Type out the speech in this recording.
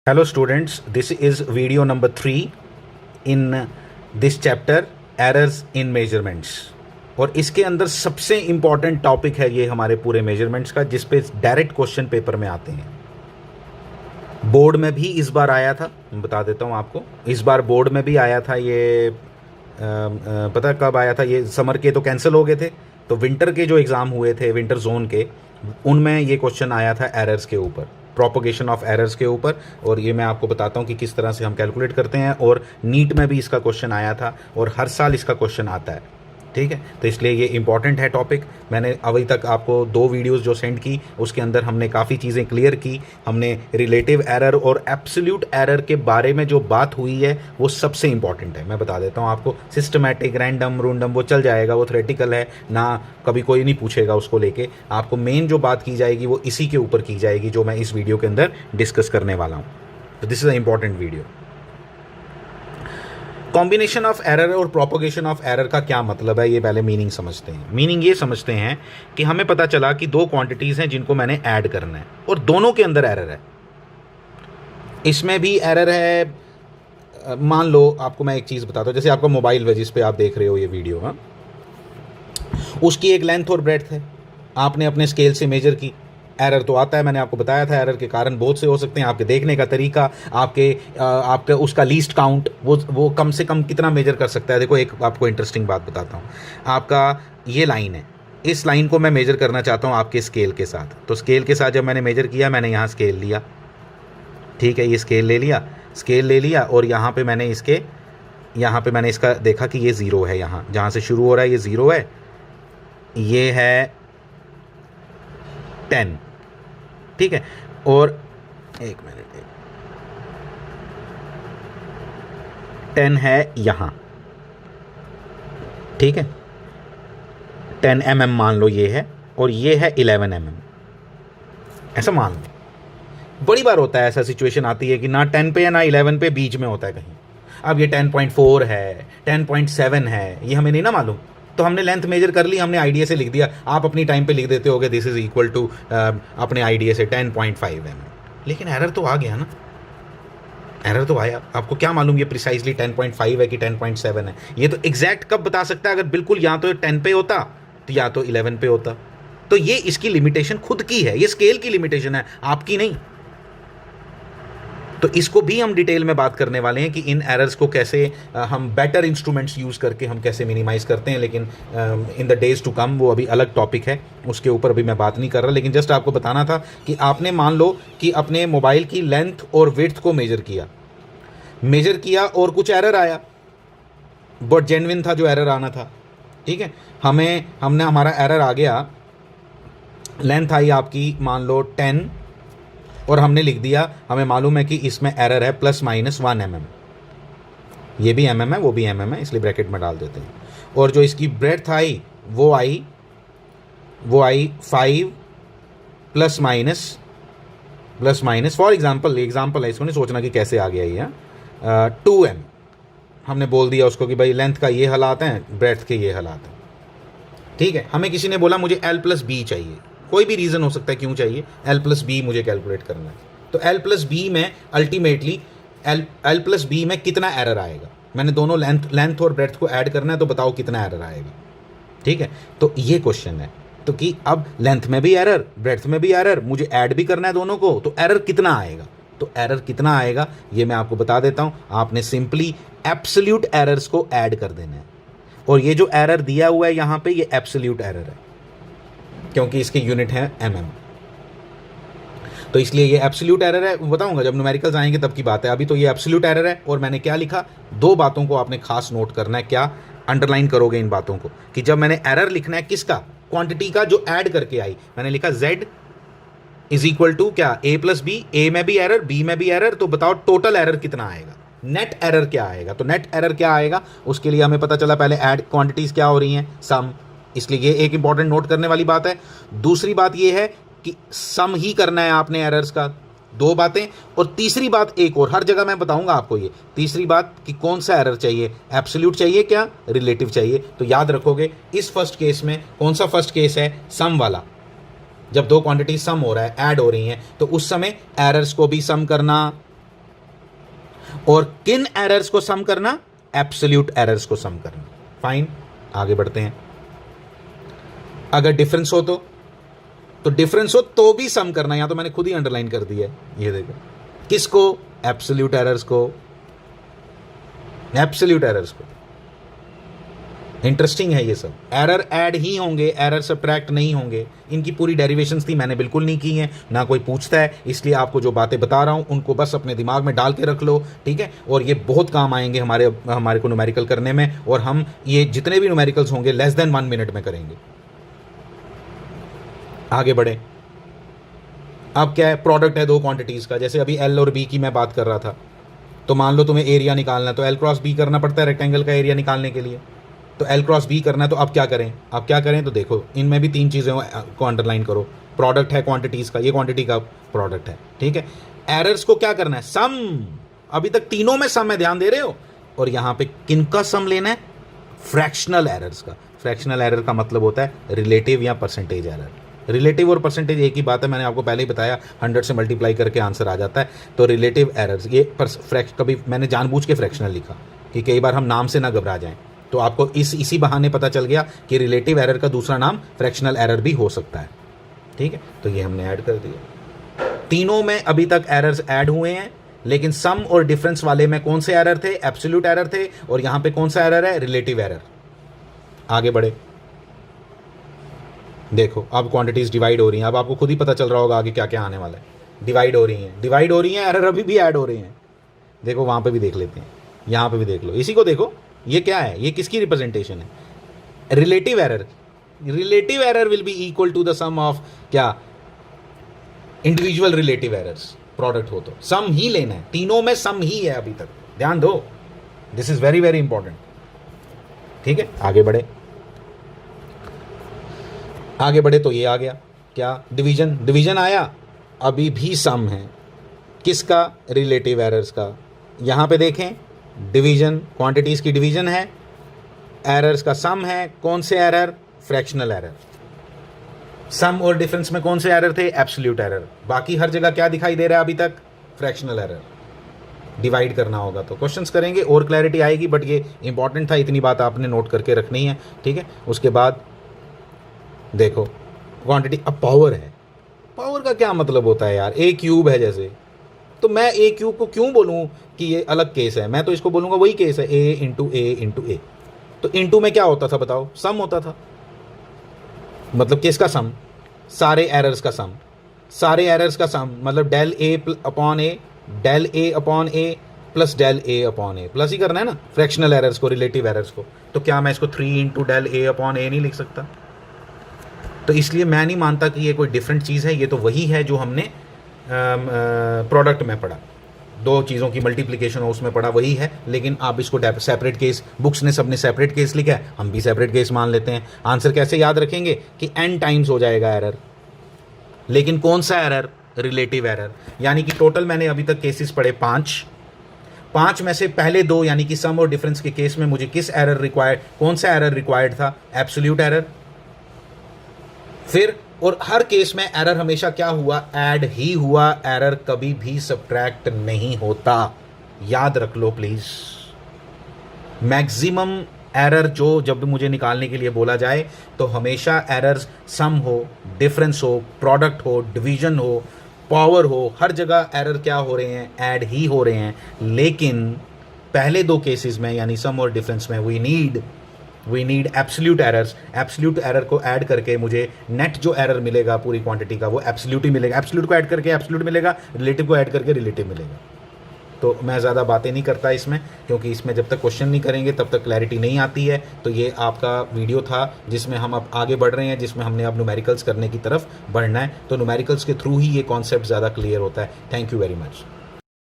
Hello students, this is video number 3 in this chapter errors in measurements। और इसके अंदर सबसे इम्पॉर्टेंट टॉपिक है ये हमारे पूरे मेजरमेंट्स का, जिस पे डायरेक्ट क्वेश्चन पेपर में आते हैं। बोर्ड में भी इस बार आया था, मैं बता देता हूँ आपको। इस बार बोर्ड में भी आया था ये, पता कब आया था ये? समर के तो कैंसिल हो गए थे, तो विंटर के जो एग्ज़ाम हुए थे विंटर जोन के, उनमें ये क्वेश्चन आया था एरर्स के ऊपर, प्रोपोगेशन ऑफ एरर्स के ऊपर। और ये मैं आपको बताता हूँ कि किस तरह से हम कैलकुलेट करते हैं। और नीट में भी इसका क्वेश्चन आया था और हर साल इसका क्वेश्चन आता है, ठीक है। तो इसलिए ये इंपॉर्टेंट है टॉपिक। मैंने अभी तक आपको 2 वीडियोस जो सेंड की, उसके अंदर हमने काफ़ी चीज़ें क्लियर की। हमने रिलेटिव एरर और एब्सोल्यूट एरर के बारे में जो बात हुई है वो सबसे इंपॉर्टेंट है। मैं बता देता हूँ आपको। सिस्टमैटिक, रैंडम, रूंडम वो चल जाएगा, वो थ्योरेटिकल है ना, कभी कोई नहीं पूछेगा उसको लेके। आपको मेन जो बात की जाएगी वो इसी के ऊपर की जाएगी जो मैं इस वीडियो के अंदर डिस्कस करने वाला हूँ। तो this is a important video. Combination of error और प्रोपोगेशन ऑफ एरर का क्या मतलब है, ये पहले मीनिंग समझते हैं। मीनिंग ये समझते हैं कि हमें पता चला कि 2 क्वांटिटीज़ हैं जिनको मैंने ऐड करना है और दोनों के अंदर एरर है। इसमें भी एरर है। मान लो आपको मैं एक चीज़ बताता हूँ, जैसे आपका मोबाइल है जिस पे आप देख रहे हो ये वीडियो, हाँ, उसकी एक लेंथ और ब्रेड्थ है, आपने अपने स्केल से मेजर की। एरर तो आता है, मैंने आपको बताया था। एरर के कारण बहुत से हो सकते हैं, आपके देखने का तरीका, आपके उसका लीस्ट काउंट, वो कम से कम कितना मेजर कर सकता है। देखो एक आपको इंटरेस्टिंग बात बताता हूँ। आपका ये लाइन है, इस लाइन को मैं मेजर करना चाहता हूँ आपके स्केल के साथ। तो स्केल के साथ जब मैंने मेजर किया, मैंने यहाँ स्केल लिया, ठीक है, ये स्केल ले लिया और यहाँ पे मैंने इसका देखा कि ये 0 है। यहाँ जहाँ से शुरू हो रहा है ये 0 है, ये है 10, ठीक है। और एक मिनट, 10 है यहाँ, ठीक है। 10 mm मान लो ये है, और ये है 11 mm, ऐसा मान लो। बड़ी बार होता है, ऐसा सिचुएशन आती है कि ना 10 पे है ना 11 पे, बीच में होता है कहीं। अब ये 10.4 है, 10.7 है, ये हमें नहीं ना मालूम। तो हमने लेंथ मेजर कर ली, हमने आईडीए से लिख दिया। आप अपनी टाइम पे लिख देते होगे दिस इज इक्वल टू अपने आईडीए से 10.5 mm, लेकिन एरर तो आ गया ना, एरर तो आया। आपको क्या मालूम ये प्रिसाइजली 10.5 है कि 10.7 है? ये तो एग्जैक्ट कब बता सकता है? अगर बिल्कुल या तो 10 पे होता तो या तो 11 पे होता। तो ये इसकी लिमिटेशन खुद की है, ये स्केल की लिमिटेशन है, आपकी नहीं। तो इसको भी हम डिटेल में बात करने वाले हैं कि इन एरर्स को कैसे हम बेटर इंस्ट्रूमेंट्स यूज़ करके हम कैसे मिनिमाइज करते हैं। लेकिन in the days to come वो अभी अलग टॉपिक है, उसके ऊपर अभी मैं बात नहीं कर रहा। लेकिन जस्ट आपको बताना था कि आपने मान लो कि अपने मोबाइल की लेंथ और विड्थ को मेजर किया और कुछ एरर आया, बट जेन्युइन था जो एरर आना था, ठीक है। हमने हमारा एरर आ गया, लेंथ आई आपकी मान लो 10 और हमने लिख दिया, हमें मालूम है कि इसमें एरर है ±1 mm। ये भी mm है, वो भी mm है, इसलिए ब्रैकेट में डाल देते हैं। और जो इसकी ब्रेड्थ आई वो आई 5 ± फॉर एग्जाम्पल है, इसको नहीं सोचना कि कैसे आ गया ये, 2m। हमने बोल दिया उसको कि भाई लेंथ का ये हालात हैं, ब्रेड्थ के ये हालात हैं, ठीक है। हमें किसी ने बोला मुझे l+b चाहिए, कोई भी रीज़न हो सकता है क्यों चाहिए, l+b मुझे कैलकुलेट करना है। तो l+b में अल्टीमेटली l+b में कितना एरर आएगा? मैंने दोनों लेंथ और ब्रेड्थ को ऐड करना है, तो बताओ कितना एरर आएगा, ठीक है। तो ये क्वेश्चन है, तो कि अब लेंथ में भी एरर, ब्रेड्थ में भी एरर, मुझे ऐड भी करना है दोनों को, तो एरर कितना आएगा? तो एरर कितना आएगा ये मैं आपको बता देता हूँ। आपने सिंपली एब्सोल्यूट एरर्स को ऐड कर देना है। और ये जो एरर दिया हुआ है यहाँ पे, ये एब्सोल्यूट एरर है क्योंकि इसके यूनिट है mm। तो इसलिए ये एब्सोल्यूट एरर है, बताऊंगा जब न्यूमेरिकल्स आएंगे तब की बात है। अभी तो ये एब्सोल्यूट एरर है। और मैंने क्या लिखा, 2 बातों को आपने खास नोट करना है। क्या अंडरलाइन करोगे इन बातों को कि जब मैंने एरर लिखना है किसका, क्वांटिटी का जो ऐड करके आई, मैंने लिखा z इज इक्वल टू क्या, a+b, a में भी एरर, b में भी एरर। तो बताओ टोटल एरर कितना आएगा, नेट एरर क्या आएगा? तो नेट एरर क्या आएगा उसके लिए हमें पता चला पहले ऐड क्वांटिटीज क्या हो रही हैं, सम। इसलिए ये एक इंपॉर्टेंट नोट करने वाली बात है। दूसरी बात ये है कि सम ही करना है आपने एरर्स का, 2 बातें। और तीसरी बात एक और, हर जगह मैं बताऊंगा आपको ये तीसरी बात कि कौन सा एरर चाहिए, एब्सोल्यूट चाहिए क्या रिलेटिव चाहिए। तो याद रखोगे इस फर्स्ट केस में कौन सा फर्स्ट केस है, सम वाला। जब 2 क्वांटिटी सम हो रहा है, ऐड हो रही हैं, तो उस समय एरर्स को भी सम करना, और किन एरर्स को सम करना? एब्सोल्यूट एरर्स को सम करना। फाइन, आगे बढ़ते हैं। अगर डिफरेंस हो तो डिफरेंस हो तो भी सम करना। यहां तो मैंने खुद ही अंडरलाइन कर दिया है, ये देखो। किसको? एब्सोल्यूट एरर्स को, एब्सोल्यूट एरर्स को। इंटरेस्टिंग है ये सब। एरर ऐड ही होंगे, एरर सब्ट्रैक्ट नहीं होंगे। इनकी पूरी डेरिवेशंस थी, मैंने बिल्कुल नहीं की हैं, ना कोई पूछता है, इसलिए आपको जो बातें बता रहा हूं उनको बस अपने दिमाग में डाल के रख लो, ठीक है। और ये बहुत काम आएंगे हमारे को न्यूमेरिकल करने में, और हम ये जितने भी न्यूमेरिकल्स होंगे लेस देन 1 मिनट में करेंगे। आगे बढ़े। अब क्या है? प्रोडक्ट है दो क्वांटिटीज का। जैसे अभी एल और बी की मैं बात कर रहा था, तो मान लो तुम्हें एरिया निकालना है, तो एल क्रॉस बी करना पड़ता है रेक्टेंगल का एरिया निकालने के लिए। तो एल क्रॉस बी करना है, तो अब क्या करें? तो देखो, इनमें भी 3 चीज़ें को अंडरलाइन करो। प्रोडक्ट है क्वांटिटीज़ का, ये क्वांटिटी का प्रोडक्ट है, ठीक है। एरर्स को क्या करना है? सम। अभी तक तीनों में सम है, ध्यान दे रहे हो। और यहाँ पे किनका सम लेना है? फ्रैक्शनल एरर्स का। फ्रैक्शनल एरर का मतलब होता है रिलेटिव या परसेंटेज एरर। रिलेटिव और परसेंटेज एक ही बात है, मैंने आपको पहले ही बताया। 100 से मल्टीप्लाई करके आंसर आ जाता है। तो रिलेटिव एरर्स, ये कभी मैंने जानबूझ के फ्रैक्शनल लिखा कि कई बार हम नाम से ना घबरा जाएं, तो आपको इसी बहाने पता चल गया कि रिलेटिव एरर का दूसरा नाम फ्रैक्शनल एरर भी हो सकता है, ठीक है। तो ये हमने ऐड कर दिया। तीनों में अभी तक एरर्स ऐड हुए हैं, लेकिन सम और डिफरेंस वाले में कौन से एरर थे? एब्सोल्यूट एरर थे। और यहां पे कौन सा एरर है? Relative error. आगे बढ़े। देखो, अब क्वांटिटीज डिवाइड हो रही हैं। अब आपको खुद ही पता चल रहा होगा आगे क्या क्या आने वाला है। डिवाइड हो रही हैं, एरर अभी भी ऐड हो रही हैं। देखो, वहां पे भी देख लेते हैं, यहां पे भी देख लो, इसी को देखो। ये क्या है? ये किसकी रिप्रेजेंटेशन है? Relative error. Relative error will be equal to the sum of क्या? Individual relative errors. प्रोडक्ट हो तो सम ही लेना है, तीनों में सम ही है अभी तक, ध्यान दो। This is very very important, ठीक है। आगे बढ़े तो ये आ गया क्या? डिवीजन आया, अभी भी सम है। किसका? रिलेटिव एरर्स का। यहां पे देखें, डिवीजन, क्वांटिटीज की डिवीजन है, एरर्स का सम है। कौन से एरर? Fractional error. सम और डिफरेंस में कौन से एरर थे? Absolute error. बाकी हर जगह क्या दिखाई दे रहा है अभी तक? Fractional error. डिवाइड करना होगा तो क्वेश्चंस करेंगे और क्लैरिटी आएगी, बट ये इंपॉर्टेंट था, इतनी बात आपने नोट करके रखनी है, ठीक है। उसके बाद देखो, क्वांटिटी। अब पावर है। पावर का क्या मतलब होता है यार? ए क्यूब है जैसे, तो मैं ए क्यूब को क्यों बोलूं कि ये अलग केस है? मैं तो इसको बोलूंगा वही केस है, ए इंटू ए। तो इंटू में क्या होता था बताओ? सम होता था। मतलब किसका सम? सारे एरर्स का सम। सारे एरर्स का सम मतलब del A upon A, del A upon A plus del A upon A. Plus ही करना है ना फ्रैक्शनल एरर्स को, रिलेटिव एरर्स को। तो क्या मैं इसको 3 इंटू डेल ए अपॉन ए नहीं लिख सकता? तो इसलिए मैं नहीं मानता कि ये कोई डिफरेंट चीज़ है, ये तो वही है जो हमने प्रोडक्ट में पढ़ा। दो चीज़ों की मल्टीप्लिकेशन हो उसमें पढ़ा, वही है। लेकिन आप इसको सेपरेट केस, बुक्स ने सबने सेपरेट केस लिखा है, हम भी सेपरेट केस मान लेते हैं। आंसर कैसे याद रखेंगे कि n टाइम्स हो जाएगा एरर। लेकिन कौन सा एरर? Relative error. यानी कि टोटल मैंने अभी तक केसेस पढ़े 5 में से पहले 2 यानी कि सम और डिफरेंस के केस में मुझे किस एरर रिक्वायर्ड, कौन सा एरर रिक्वायर्ड था? Absolute error. फिर और हर केस में एरर हमेशा क्या हुआ? ऐड ही हुआ। एरर कभी भी सब्ट्रैक्ट नहीं होता, याद रख लो प्लीज। मैक्सिमम एरर जो जब मुझे निकालने के लिए बोला जाए तो हमेशा एरर्स सम हो, डिफरेंस हो, प्रोडक्ट हो, डिवीजन हो, पावर हो, हर जगह एरर क्या हो रहे हैं? ऐड ही हो रहे हैं। लेकिन पहले 2 केसेस में यानी सम और डिफरेंस में we need absolute errors. Absolute error को ऐड करके मुझे नेट जो एरर मिलेगा पूरी क्वांटिटी का वो एब्सोल्यूट ही मिलेगा। एब्सोल्यूट को ऐड करके एब्सोल्यूट मिलेगा, रिलेटिव को ऐड करके रिलेटिव मिलेगा। तो मैं ज़्यादा बातें नहीं करता इसमें, क्योंकि इसमें जब तक क्वेश्चन नहीं करेंगे तब तक क्लैरिटी नहीं आती है। तो ये आपका वीडियो था जिसमें हम अब आगे बढ़ रहे हैं, जिसमें हमने अब न्यूमेरिकल्स करने की तरफ बढ़ना है। तो न्यूमेरिकल्स के थ्रू ही ये कॉन्सेप्ट ज़्यादा क्लियर होता है। Thank you very much.